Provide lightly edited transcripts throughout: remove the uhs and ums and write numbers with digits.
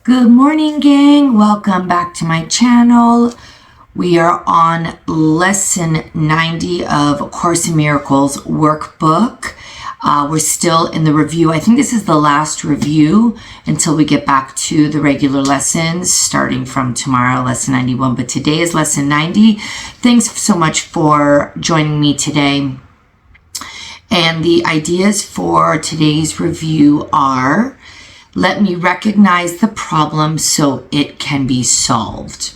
Good morning, gang. Welcome back to my channel. We are on lesson 90 of A Course in Miracles workbook. We're still in the review. I think this is the last review until we get back to the regular lessons starting from tomorrow, lesson 91. But today is lesson 90. Thanks so much for joining me today. And the ideas for today's review are: let me recognize the problem so it can be solved.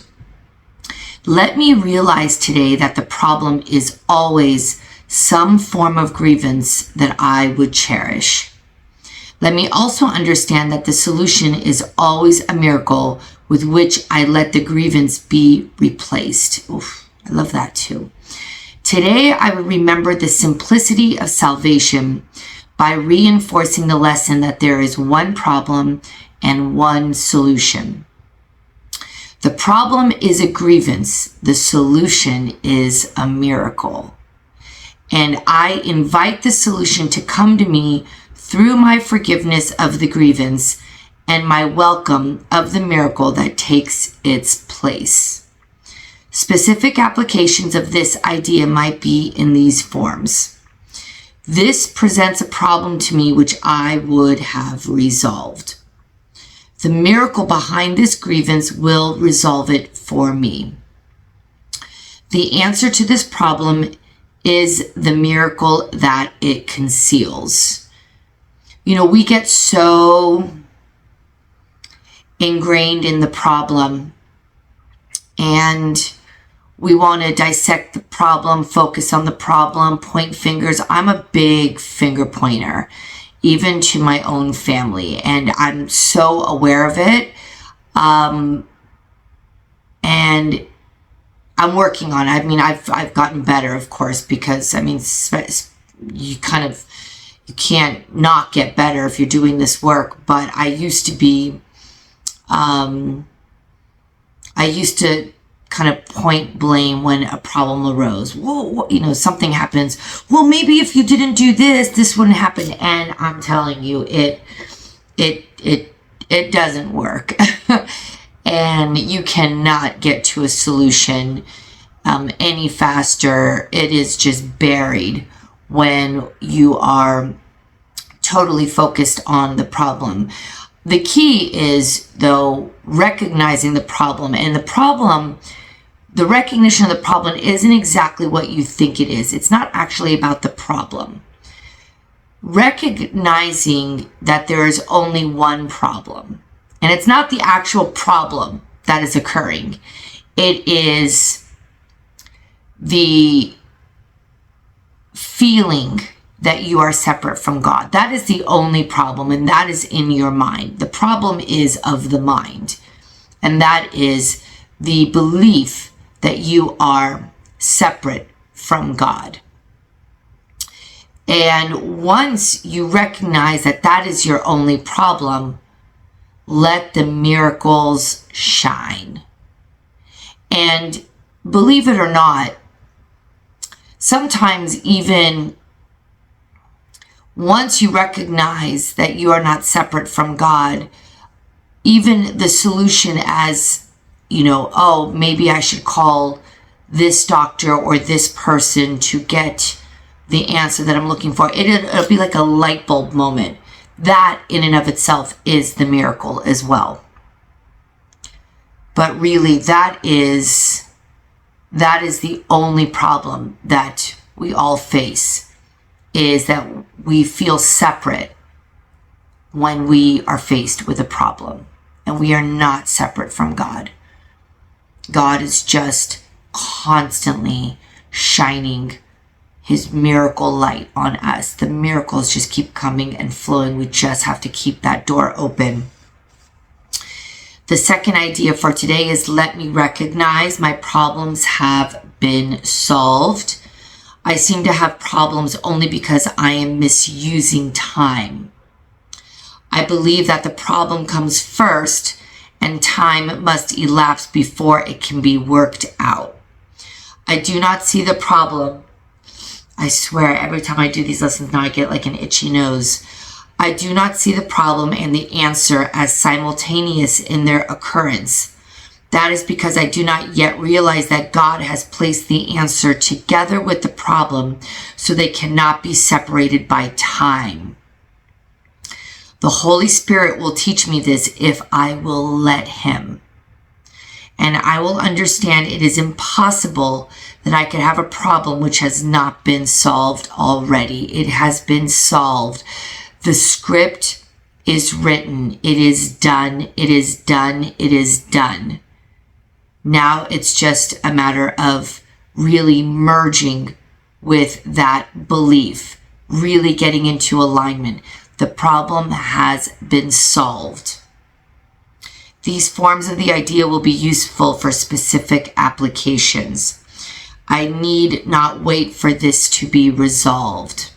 Let me realize today that the problem is always some form of grievance that I would cherish. Let me also understand that the solution is always a miracle with which I let the grievance be replaced. Oof, I love that too. Today, I will remember the simplicity of salvation by reinforcing the lesson that there is one problem and one solution. The problem is a grievance. The solution is a miracle. And I invite the solution to come to me through my forgiveness of the grievance and my welcome of the miracle that takes its place. Specific applications of this idea might be in these forms. This presents a problem to me which I would have resolved. The miracle behind this grievance will resolve it for me. The answer to this problem is the miracle that it conceals. You know, we get so ingrained in the problem, and we want to dissect the problem, focus on the problem, point fingers. I'm a big finger pointer, even to my own family, and I'm so aware of it. And I'm working on it. I mean, I've gotten better, of course, because you can't not get better if you're doing this work. But I used to kind of point blame when a problem arose. Well, something happens. Well, maybe if you didn't do this, this wouldn't happen. And I'm telling you, it doesn't work. And you cannot get to a solution any faster. It is just buried when you are totally focused on the problem. The key is, though, recognizing the problem. And the recognition of the problem isn't exactly what you think it is. It's not actually about the problem. Recognizing that there is only one problem. And it's not the actual problem that is occurring. It is the feeling that you are separate from God. That is the only problem, and that is in your mind. The problem is of the mind, and that is the belief that you are separate from God. And once you recognize that that is your only problem, let the miracles shine. And believe it or not, sometimes even once you recognize that you are not separate from God, even the solution as, oh, maybe I should call this doctor or this person to get the answer that I'm looking for. It'll be like a light bulb moment. That in and of itself is the miracle as well. But really, that is the only problem that we all face, is that we feel separate when we are faced with a problem. And we are not separate from God. God is just constantly shining His miracle light on us. The miracles just keep coming and flowing. We just have to keep that door open. The second idea for today is: let me recognize my problems have been solved. I seem to have problems only because I am misusing time. I believe that the problem comes first and time must elapse before it can be worked out. I do not see the problem. I swear, every time I do these lessons now, I get like an itchy nose. I do not see the problem and the answer as simultaneous in their occurrence. That is because I do not yet realize that God has placed the answer together with the problem, so they cannot be separated by time. The Holy Spirit will teach me this if I will let Him. And I will understand it is impossible that I could have a problem which has not been solved already. It has been solved. The script is written. It is done. It is done. It is done. Now it's just a matter of really merging with that belief, really getting into alignment. The problem has been solved. These forms of the idea will be useful for specific applications. I need not wait for this to be resolved.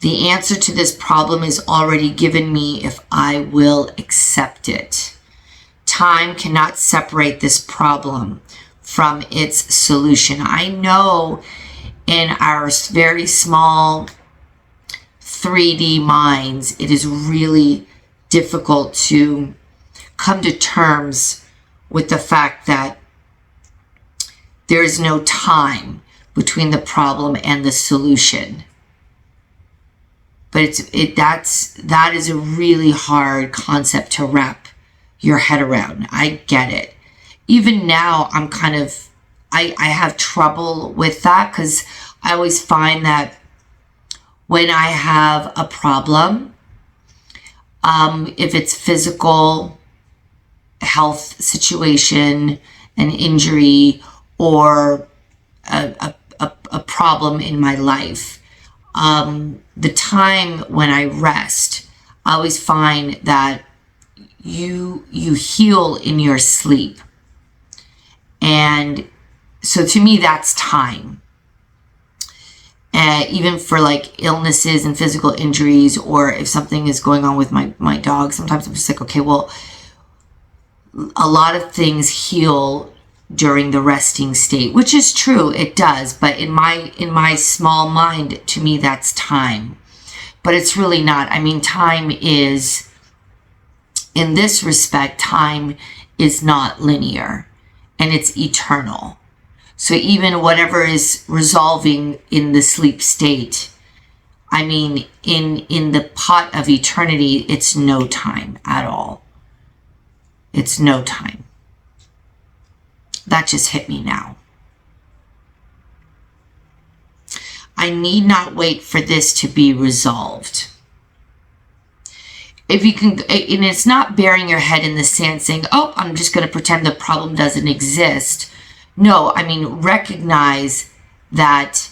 The answer to this problem is already given me if I will accept it. Time cannot separate this problem from its solution. I know in our very small 3D minds, it is really difficult to come to terms with the fact that there is no time between the problem and the solution. But that is a really hard concept to wrap your head around. I get it. Even now, I have trouble with that, because I always find that when I have a problem, if it's physical, health situation, an injury, or a problem in my life, the time when I rest, I always find that you heal in your sleep. And so to me, that's time. Even for like illnesses and physical injuries, or if something is going on with my dog, sometimes I'm just like, okay, well, a lot of things heal during the resting state, which is true, it does. But in my small mind, to me, that's time. But it's really not. I mean, time is, in this respect, time is not linear, and it's eternal. So even whatever is resolving in the sleep state, I mean, in the pot of eternity, it's no time at all. It's no time. That just hit me now. I need not wait for this to be resolved. If you can, and it's not burying your head in the sand saying, oh, I'm just going to pretend the problem doesn't exist. No, I mean, recognize that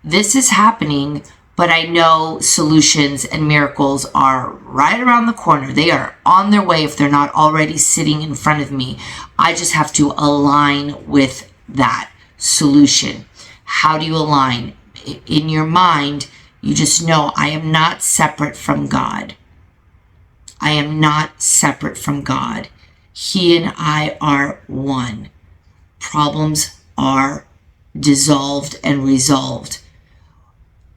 this is happening, but I know solutions and miracles are right around the corner. They are on their way if they're not already sitting in front of me. I just have to align with that solution. How do you align? In your mind, you just know I am not separate from God. I am not separate from God. He and I are one. Problems are dissolved and resolved.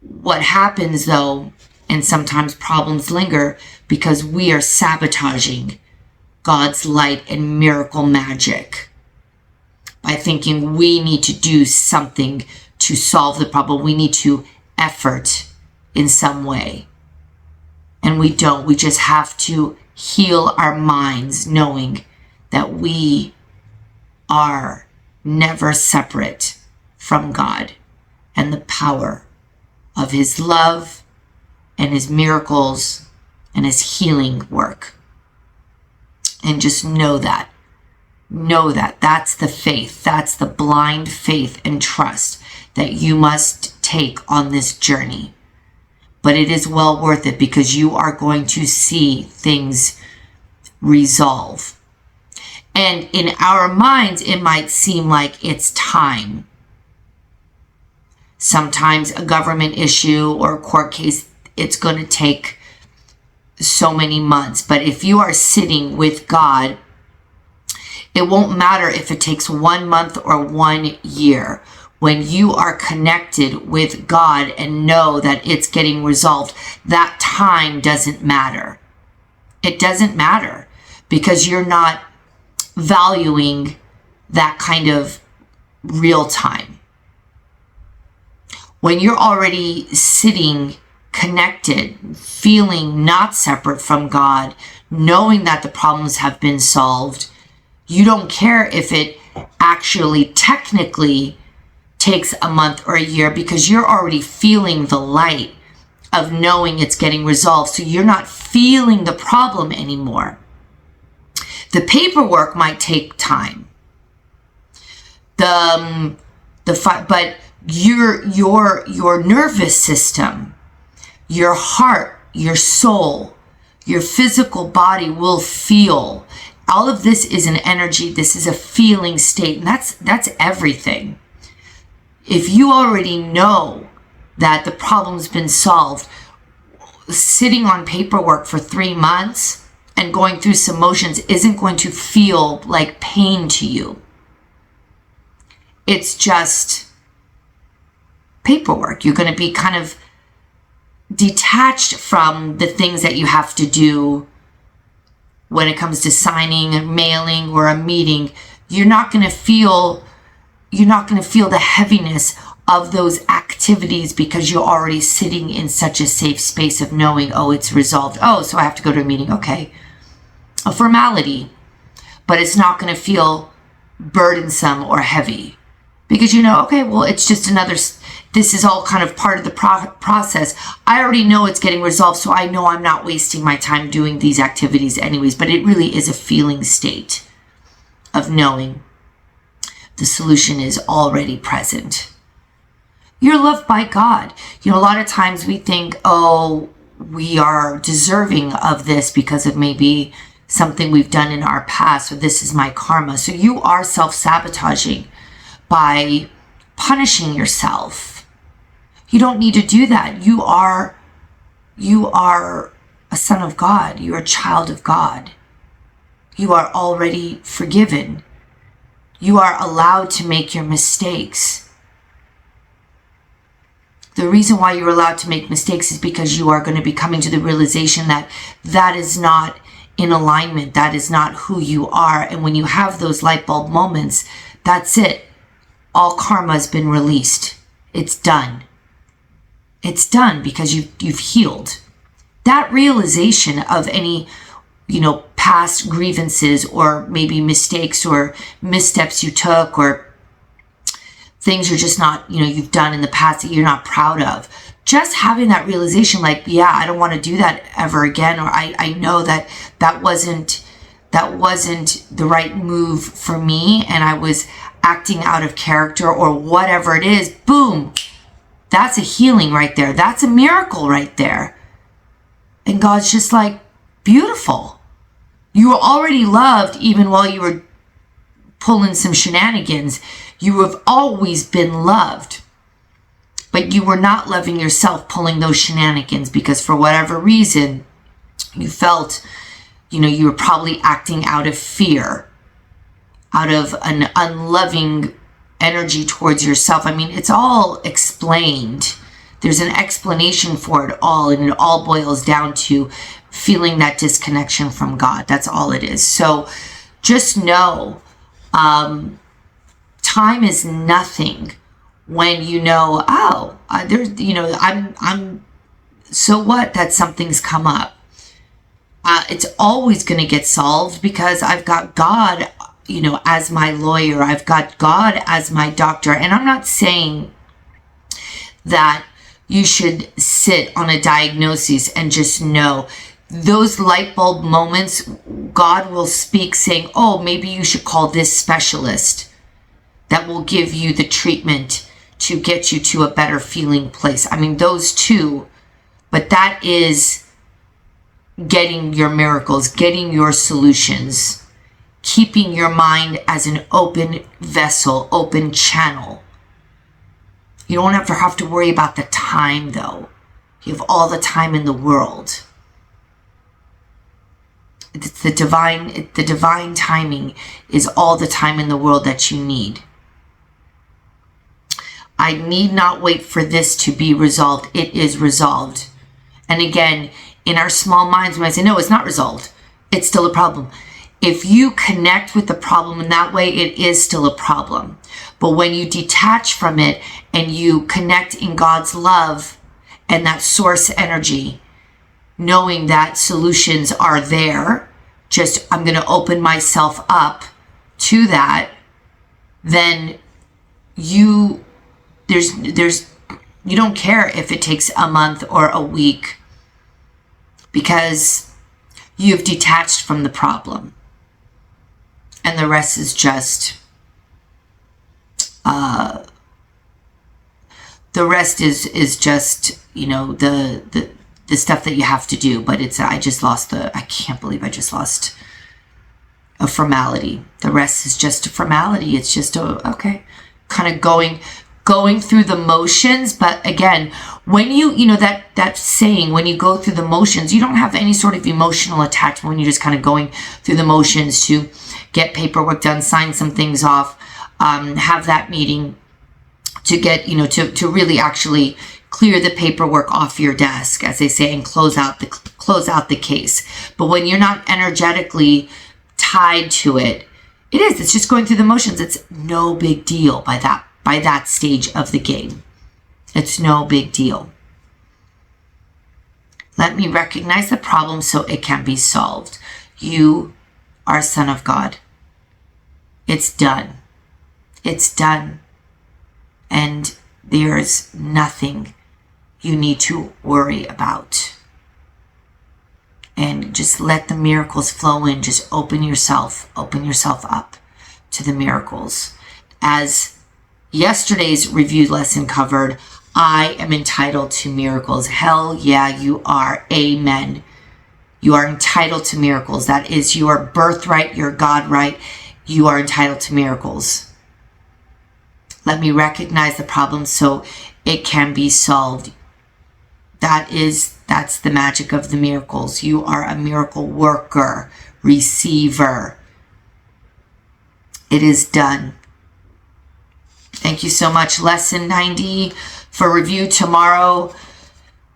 What happens though, and sometimes problems linger because we are sabotaging God's light and miracle magic by thinking we need to do something to solve the problem. We need to effort in some way. And we don't. We just have to heal our minds knowing that we are never separate from God and the power of His love and His miracles and His healing work. And just know that. Know that. That's the faith. That's the blind faith and trust that you must take on this journey. But it is well worth it, because you are going to see things resolve. And in our minds, it might seem like it's time. Sometimes a government issue or a court case, it's going to take so many months. But if you are sitting with God, it won't matter if it takes 1 month or 1 year. when you are connected with God and know that it's getting resolved, that time doesn't matter. It doesn't matter because you're not valuing that kind of real time. When you're already sitting connected, feeling not separate from God, knowing that the problems have been solved, you don't care if it actually technically takes a month or a year because you're already feeling the light of knowing it's getting resolved. So you're not feeling the problem anymore. The paperwork might take time. But your nervous system, your heart, your soul, your physical body will feel. All of this is an energy. This is a feeling state, and that's everything. If you already know that the problem's been solved, sitting on paperwork for 3 months and going through some motions isn't going to feel like pain to you. It's just paperwork. You're going to be kind of detached from the things that you have to do when it comes to signing and mailing or a meeting. You're not going to feel the heaviness of those activities because you're already sitting in such a safe space of knowing, oh, it's resolved. Oh, so I have to go to a meeting. Okay. A formality, but it's not going to feel burdensome or heavy because okay, well, it's just this is all kind of part of the process. I already know it's getting resolved, so I know I'm not wasting my time doing these activities anyways, but it really is a feeling state of knowing the solution is already present. You're loved by God. A lot of times we think, oh, we are deserving of this because of maybe something we've done in our past, or this is my karma. So you are self-sabotaging by punishing yourself. You don't need to do that. You are a son of God. You're a child of God. You are already forgiven. You are allowed to make your mistakes. The reason why you're allowed to make mistakes is because you are going to be coming to the realization that that is not in alignment. That is not who you are. And when you have those light bulb moments, that's it. All karma has been released. It's done. It's done because you've healed. That realization of any, past grievances or maybe mistakes or missteps you took or things you're just not, you've done in the past that you're not proud of. Just having that realization, like, yeah, I don't want to do that ever again. Or I know that wasn't the right move for me. And I was acting out of character or whatever it is. Boom. That's a healing right there. That's a miracle right there. And God's just like, beautiful. You were already loved even while you were pulling some shenanigans. You have always been loved. But you were not loving yourself pulling those shenanigans because for whatever reason, you felt, you were probably acting out of fear, out of an unloving energy towards yourself. I mean, it's all explained. There's an explanation for it all, and it all boils down to feeling that disconnection from God. That's all it is. So just know, time is nothing when I'm so what that something's come up. It's always going to get solved because I've got God, as my lawyer. I've got God as my doctor. And I'm not saying that you should sit on a diagnosis and just know. Those light bulb moments, God will speak saying, oh, maybe you should call this specialist that will give you the treatment to get you to a better feeling place. I mean, those two, but that is getting your miracles, getting your solutions, keeping your mind as an open vessel, open channel. You don't have to worry about the time, though. You have all the time in the world. It's the divine timing is all the time in the world that you need. I need not wait for this to be resolved. It is resolved. And again, in our small minds, when I say, no, it's not resolved, it's still a problem. If you connect with the problem in that way, it is still a problem. But when you detach from it and you connect in God's love and that source energy, knowing that solutions are there, just I'm going to open myself up to that, then you don't care if it takes a month or a week, because you've detached from the problem. And the rest is just, the rest is just, you know, the stuff that you have to do. But it's, I can't believe I just lost a formality. The rest is just a formality. It's just, okay, kind of going through the motions. But again, when you know, that saying, when you go through the motions, you don't have any sort of emotional attachment when you're just kind of going through the motions to get paperwork done, sign some things off, have that meeting to get, you know, to really actually clear the paperwork off your desk, as they say, and close out the case. But when you're not energetically tied to it, it's just going through the motions. It's no big deal by that stage of the game. It's no big deal. Let me recognize the problem so it can be solved. You are a son of God. It's done. It's done. And there's nothing you need to worry about. And just let the miracles flow in. Just open yourself up to the miracles. As yesterday's review lesson covered, I am entitled to miracles. Hell yeah, you are. Amen. You are entitled to miracles. That is your birthright, your God right. You are entitled to miracles. Let me recognize the problem so it can be solved. That's the magic of the miracles. You are a miracle worker, receiver. It is done. Thank you so much. Lesson 90 for review tomorrow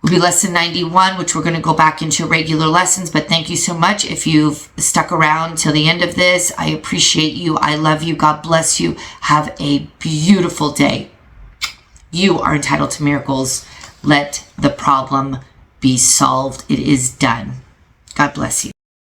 will be lesson 91, which we're going to go back into regular lessons. But thank you so much. If you've stuck around till the end of this, I appreciate you. I love you. God bless you. Have a beautiful day. You are entitled to miracles. Let the problem be solved. It is done. God bless you.